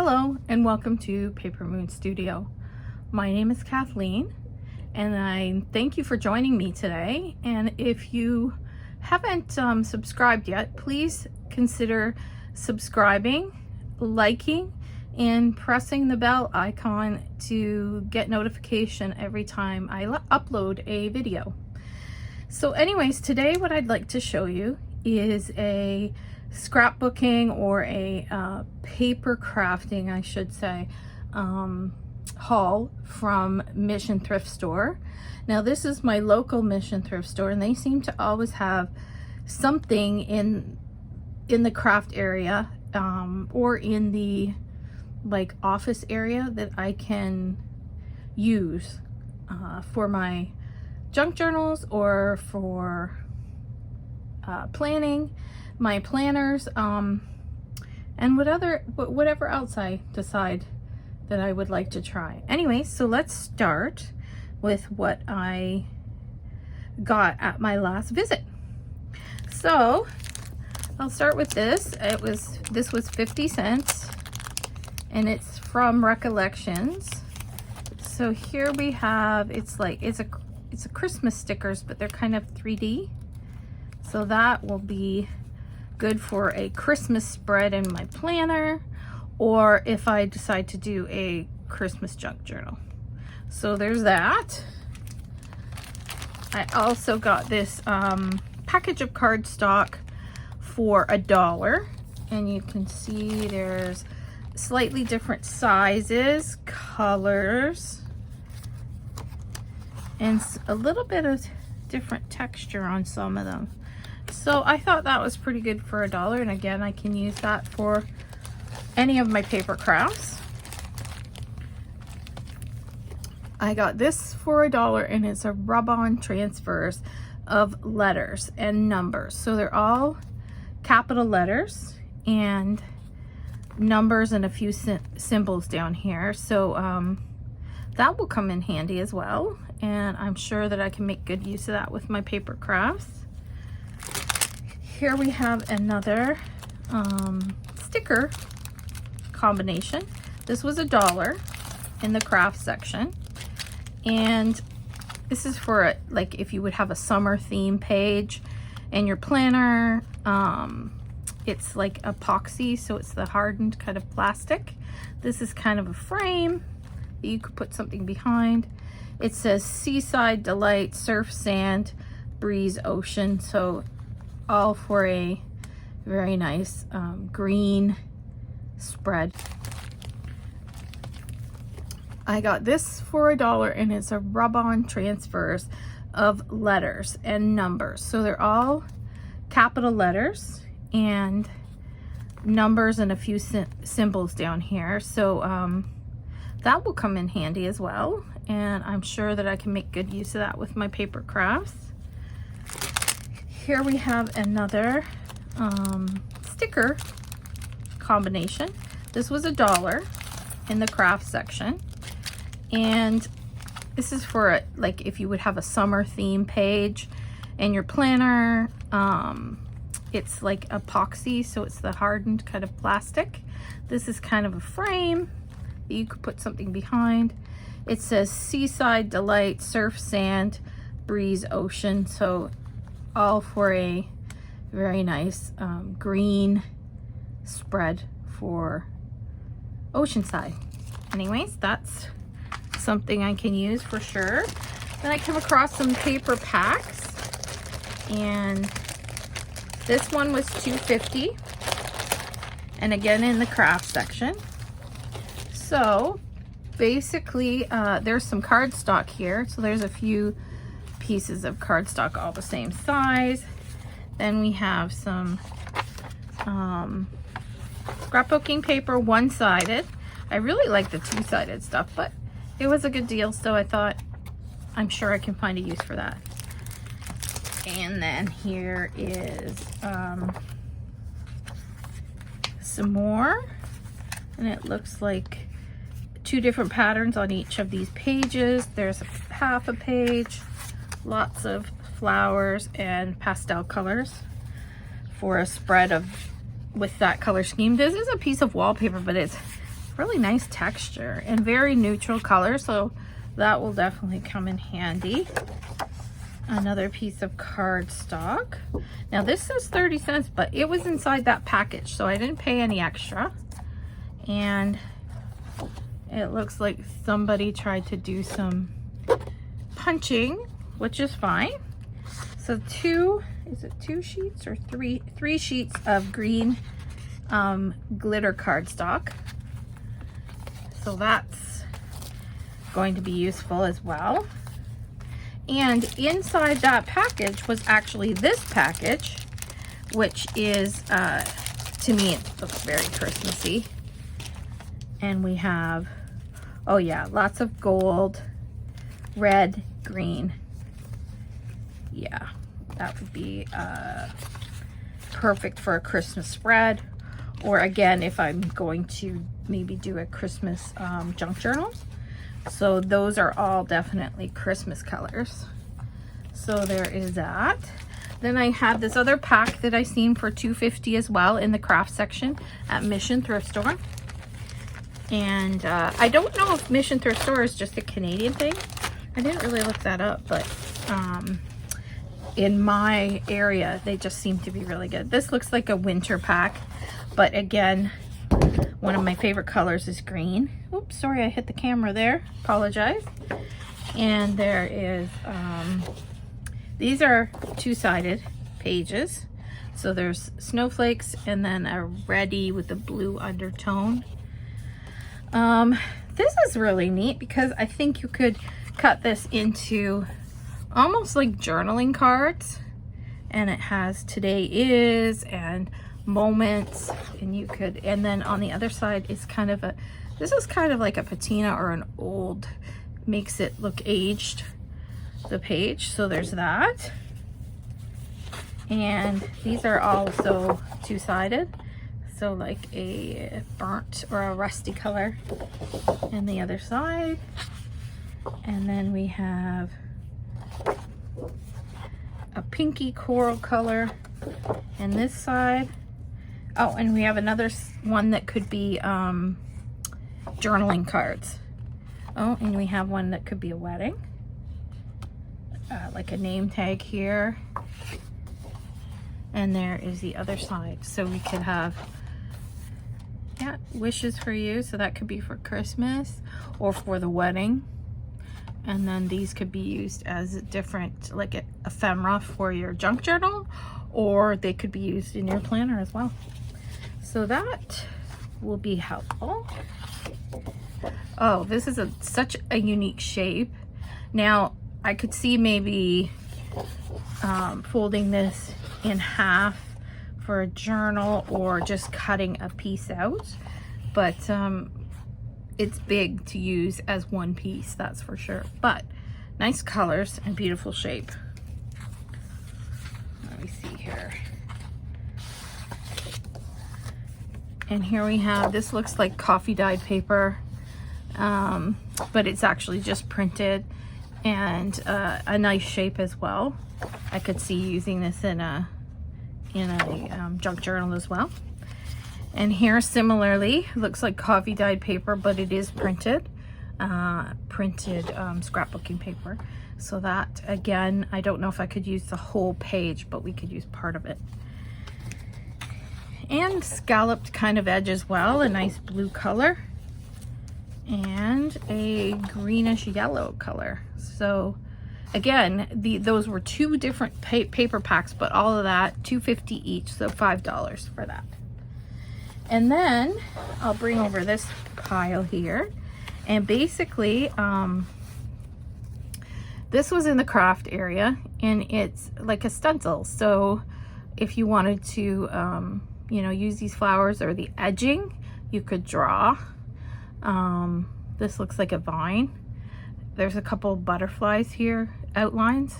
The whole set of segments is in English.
Hello and welcome to Paper Moon Studio. My name is Kathleen and I thank you for joining me today. And if you haven't subscribed yet, please consider subscribing, liking, and pressing the bell icon to get notification every time I upload a video. So anyways, today what I'd like to show you is a scrapbooking or a paper crafting, I should say, haul from Mission Thrift Store. Now this is my local Mission Thrift Store and they seem to always have something in the craft area or in the like office area that I can use for my junk journals or for planning, my planners, and whatever else I decide that I would like to try. Anyway, so let's start with what I got at my last visit. So I'll start with this. This was 50 cents and it's from Recollections. So here we have, it's a Christmas stickers, but they're kind of 3D. So that will be good for a Christmas spread in my planner, or if I decide to do a Christmas junk journal. So there's that. I also got this package of cardstock for $1, and you can see there's slightly different sizes, colors, and a little bit of different texture on some of them. So I thought that was pretty good for $1, and again, I can use that for any of my paper crafts. I got this for $1 and it's a rub-on transfers of letters and numbers. So they're all capital letters and numbers and a few symbols down here. So that will come in handy as well, and I'm sure that I can make good use of that with my paper crafts. Here we have another sticker combination. This was $1 in the craft section, and this is for like if you would have a summer theme page in your planner. It's like epoxy, so it's the hardened kind of plastic. This is kind of a frame that you could put something behind. It says Seaside Delight, Surf, Sand, Breeze, Ocean. So all for a very nice green spread. I got this for $1 and it's a rub-on transfers of letters and numbers. So they're all capital letters and numbers and a few symbols down here. So that will come in handy as well, and I'm sure that I can make good use of that with my paper crafts. Here we have another sticker combination. This was $1 in the craft section, and this is for like if you would have a summer theme page in your planner. It's like epoxy, so it's the hardened kind of plastic. This is kind of a frame that you could put something behind. It says Seaside Delight, Surf, Sand, Breeze, Ocean. So all for a very nice green spread for Oceanside. Anyways, that's something I can use for sure. Then I come across some paper packs, and this one was $2.50, and again in the craft section. So basically there's some cardstock here. So there's a few pieces of cardstock all the same size. Then we have some scrapbooking paper, one-sided. I really like the two-sided stuff, but it was a good deal, so I thought I'm sure I can find a use for that. And then here is some more, and it looks like 2 different patterns on each of these pages. There's half a page, lots of flowers and pastel colors for a spread of with that color scheme. This is a piece of wallpaper, but it's really nice texture and very neutral color, so that will definitely come in handy. Another piece of cardstock. Now this says 30 cents, but it was inside that package, so I didn't pay any extra. And it looks like somebody tried to do some punching, which is fine. So two sheets or three sheets of green glitter cardstock. So that's going to be useful as well. And inside that package was actually this package, which is, to me, it looks very Christmassy. And we have, oh yeah, lots of gold, red, green. Yeah, that would be perfect for a Christmas spread. Or again, if I'm going to maybe do a Christmas junk journal. So those are all definitely Christmas colors. So there is that. Then I had this other pack that I seen for $2.50 as well in the craft section at Mission Thrift Store. And I don't know if Mission Thrift Store is just a Canadian thing. I didn't really look that up, but in my area, they just seem to be really good. This looks like a winter pack, but again, one of my favorite colors is green. Oops, sorry, I hit the camera there. Apologize. And there is, these are two-sided pages. So there's snowflakes and then a reddy with a blue undertone. This is really neat because I think you could cut this into almost like journaling cards. And it has today is and moments, and you could, and then on the other side is kind of a, this is kind of like a patina or an old, makes it look aged, the page. So there's that. And these are also two-sided, so like a burnt or a rusty color in the other side. And then we have a pinky coral color in this side. Oh, and we have another one that could be journaling cards. Oh, and we have one that could be a wedding. Like a name tag here. And there is the other side. So we could have, yeah, wishes for you. So that could be for Christmas or for the wedding. And then these could be used as different, like ephemera for your junk journal, or they could be used in your planner as well. So that will be helpful. Oh, this is such a unique shape. Now, I could see maybe folding this in half for a journal or just cutting a piece out. But it's big to use as one piece, that's for sure. But nice colors and beautiful shape. Let me see here. And here we have, this looks like coffee dyed paper, but it's actually just printed, and a nice shape as well. I could see using this in a junk journal as well. And here similarly, looks like coffee dyed paper, but it is printed, scrapbooking paper. So that, again, I don't know if I could use the whole page, but we could use part of it. And scalloped kind of edge as well, a nice blue color and a greenish yellow color. So again, those were two different paper packs, but all of that $2.50 each, so $5 for that. And then I'll bring over this pile here, and basically this was in the craft area, and it's like a stencil. So if you wanted to you know, use these flowers or the edging, you could draw. This looks like a vine. There's a couple butterflies here, outlines,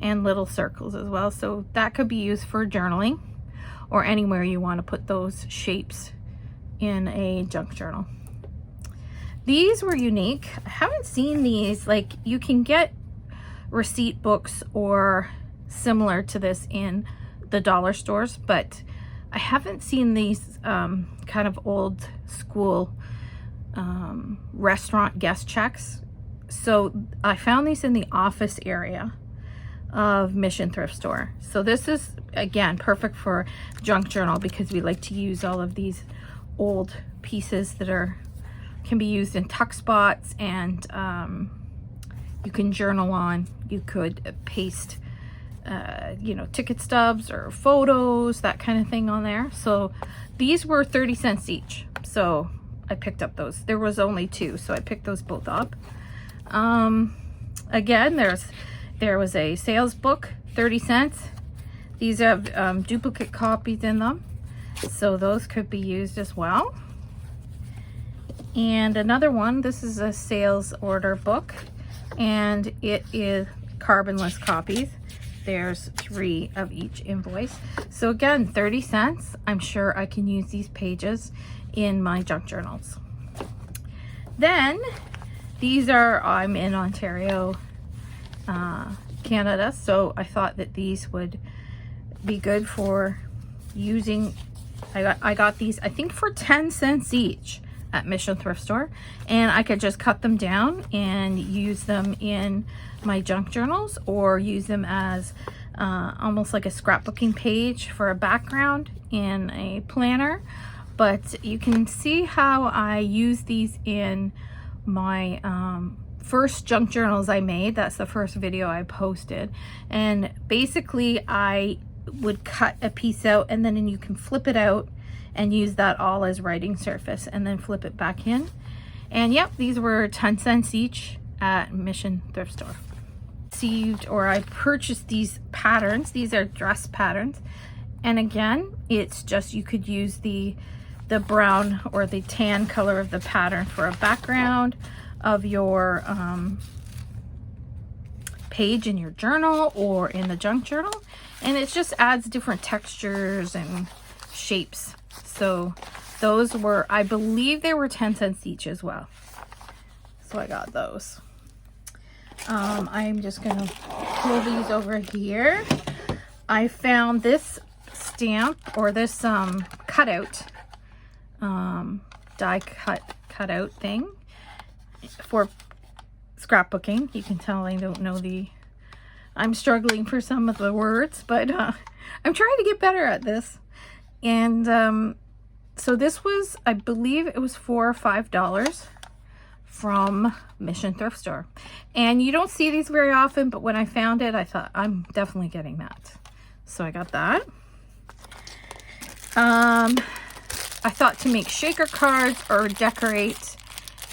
and little circles as well. So that could be used for journaling or anywhere you want to put those shapes in a junk journal. These were unique. I haven't seen these. Like, you can get receipt books or similar to this in the dollar stores, but I haven't seen these kind of old school restaurant guest checks. So I found these in the office area of Mission Thrift Store. So this is, again, perfect for junk journal because we like to use all of these old pieces that can be used in tuck spots, and you can journal on. You could paste you know, ticket stubs or photos, that kind of thing on there. So these were 30 cents each, so I picked up those. There was only 2, so I picked those both up. Again, there was a sales book, 30 cents. These have duplicate copies in them, so those could be used as well. And another one, this is a sales order book, and it is carbonless copies. There's 3 of each invoice. So again, 30 cents. I'm sure I can use these pages in my junk journals. Then these are, I'm in Ontario, Canada, so I thought that these would be good for using. I got these, I think, for 10 cents each at Mission Thrift Store, and I could just cut them down and use them in my junk journals, or use them as almost like a scrapbooking page for a background in a planner. But you can see how I use these in my first junk journals I made. That's the first video I posted, and basically I would cut a piece out, and then you can flip it out and use that all as writing surface, and then flip it back in. And yep, these were 10 cents each at Mission Thrift Store. I purchased these patterns. These are dress patterns, and again, it's just, you could use the brown or the tan color of the pattern for a background of your page in your journal or in the junk journal, and it just adds different textures and shapes. So those were, I believe they were 10 cents each as well, so I got those. I'm just gonna pull these over here. I found this stamp, or this cutout, die cutout thing for scrapbooking. You can tell I don't know I'm struggling for some of the words, but I'm trying to get better at this. And so this was, I believe it was $4 or $5 from Mission Thrift Store. And you don't see these very often, but when I found it, I thought, I'm definitely getting that. So I got that. I thought to make shaker cards or decorate,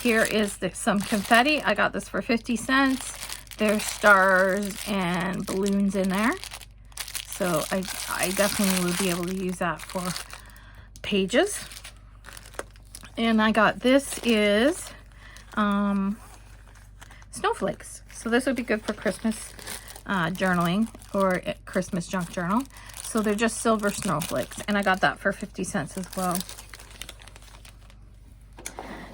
here is some confetti. I got this for 50 cents. There's stars and balloons in there. So I definitely would be able to use that for pages. And I got, this is snowflakes. So this would be good for Christmas journaling or Christmas junk journal. So they're just silver snowflakes, and I got that for 50 cents as well.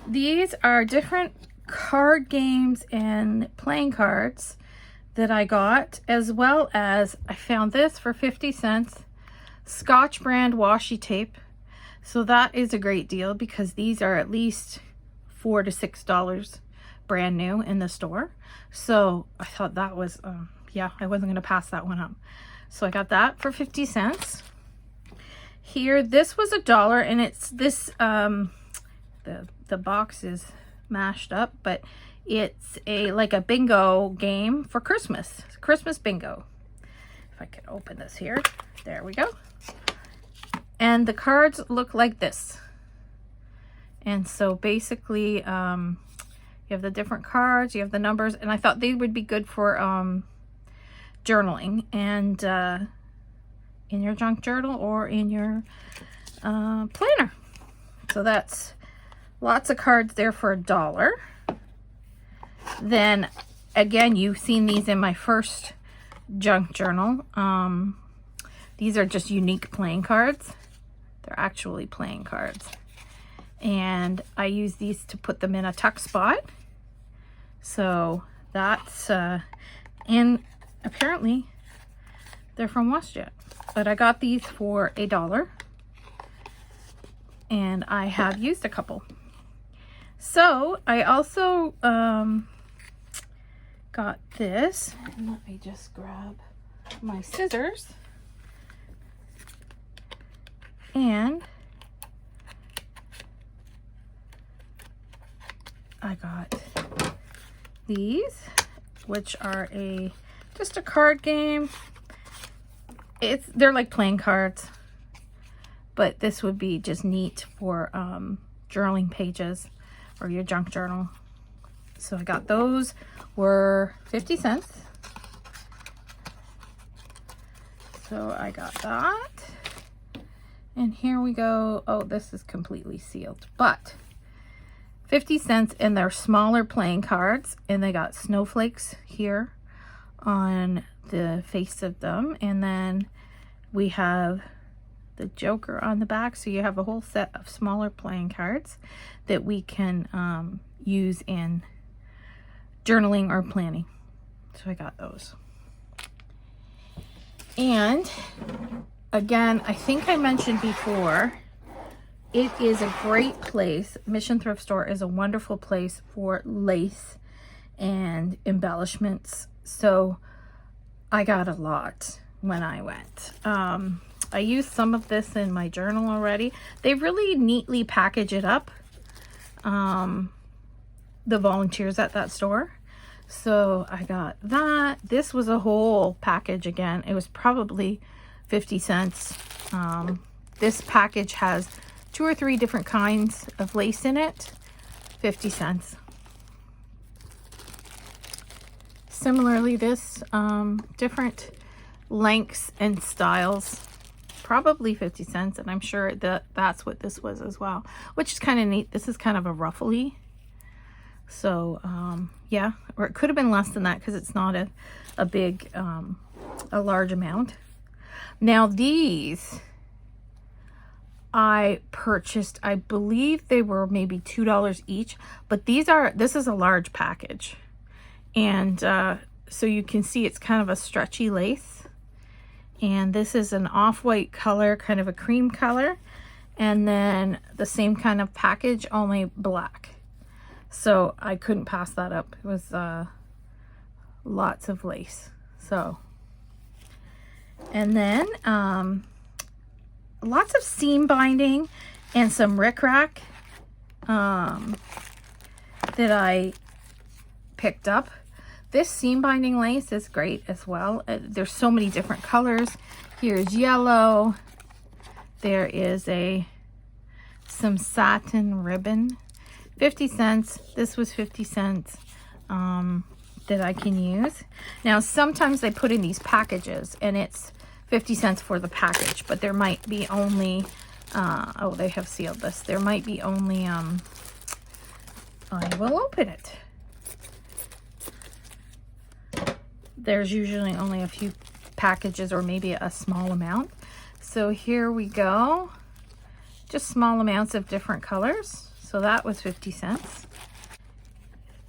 These are different card games and playing cards that I got, as well as I found this for 50 cents, Scotch brand washi tape. So that is a great deal because these are at least $4 to $6 brand new in the store. So I thought that was, yeah, I wasn't going to pass that one up. So I got that for 50 cents. Here, this was $1, and it's this, the box is mashed up, but it's like a bingo game for Christmas bingo. If I could open this here, there we go. And the cards look like this. And so basically, you have the different cards, you have the numbers, and I thought they would be good for journaling and in your junk journal or in your planner. So that's lots of cards there for $1. Then again, you've seen these in my first junk journal. These are just unique playing cards. They're actually playing cards. And I use these to put them in a tuck spot. So that's, and apparently they're from WestJet. But I got these for $1. And I have used a couple. So I also got this, and let me just grab my scissors, and I got these, which are just a card game. They're like playing cards, but this would be just neat for journaling pages or your junk journal. So I got those, were 50 cents. So I got that. And here we go. Oh, this is completely sealed, but 50 cents, and they're smaller playing cards, and they got snowflakes here on the face of them, and then we have the Joker on the back. So you have a whole set of smaller playing cards that we can use in journaling or planning. So I got those. And again, I think I mentioned before, it is a great place. Mission Thrift Store is a wonderful place for lace and embellishments. So I got a lot when I went. I used some of this in my journal already. They really neatly package it up, the volunteers at that store. So I got that. This was a whole package again. It was probably 50 cents. This package has 2 or 3 different kinds of lace in it. 50 cents. Similarly, this different lengths and styles, probably 50 cents, and I'm sure that's what this was as well, which is kind of neat. This is kind of a ruffly. So yeah, or it could have been less than that because it's not a big, a large amount. Now these I purchased, I believe they were maybe $2 each, but this is a large package. And so you can see it's kind of a stretchy lace. And this is an off-white color, kind of a cream color. And then the same kind of package, only black. So I couldn't pass that up. It was lots of lace. So, and then lots of seam binding and some rickrack that I picked up. This seam binding lace is great as well. There's so many different colors. Here's yellow. There is some satin ribbon. 50 cents. This was 50 cents that I can use. Now, sometimes they put in these packages and it's 50 cents for the package, but there might be only, oh, they have sealed this. There might be only, I will open it. There's usually only a few packages or maybe a small amount. So here we go. Just small amounts of different colors. So that was 50 cents.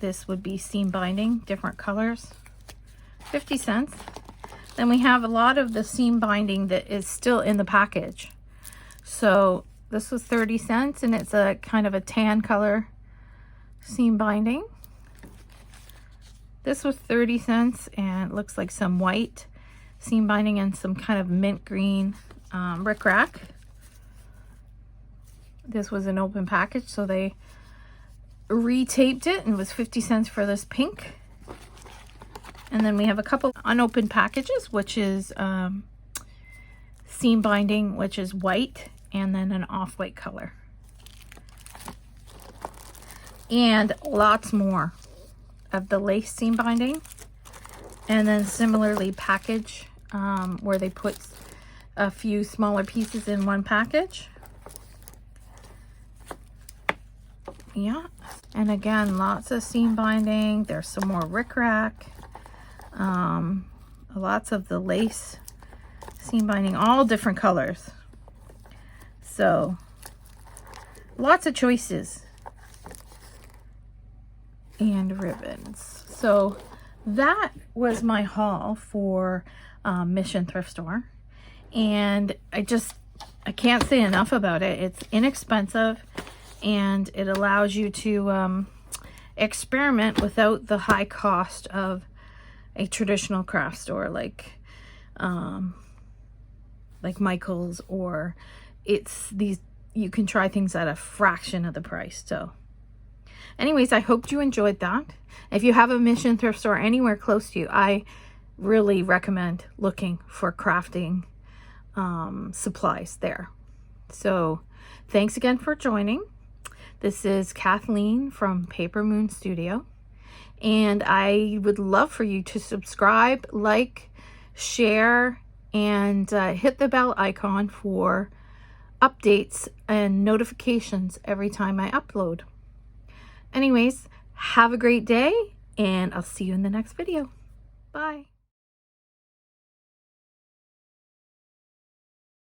This would be seam binding, different colors, 50 cents. Then we have a lot of the seam binding that is still in the package. So this was 30 cents and it's a kind of a tan color seam binding. This was 30 cents and it looks like some white seam binding and some kind of mint green rickrack. This was an open package, so they retaped it and it was 50 cents for this pink. And then we have a couple unopened packages, which is seam binding, which is white, and then an off-white color. And lots more of the lace seam binding. And then similarly package, where they put a few smaller pieces in one package. Yeah, and again, lots of seam binding. There's some more rickrack. Lots of the lace seam binding, all different colors. So, lots of choices. And ribbons. So, that was my haul for Mission Thrift Store. And I can't say enough about it. It's inexpensive. and it allows you to experiment without the high cost of a traditional craft store like Michael's, or you can try things at a fraction of the price. So anyways, I hope you enjoyed that. If you have a Mission Thrift Store anywhere close to you, I really recommend looking for crafting supplies there. So thanks again for joining. This is Kathleen from Paper Moon Studio, and I would love for you to subscribe, like, share, and hit the bell icon for updates and notifications every time I upload. Anyways, have a great day, and I'll see you in the next video. Bye.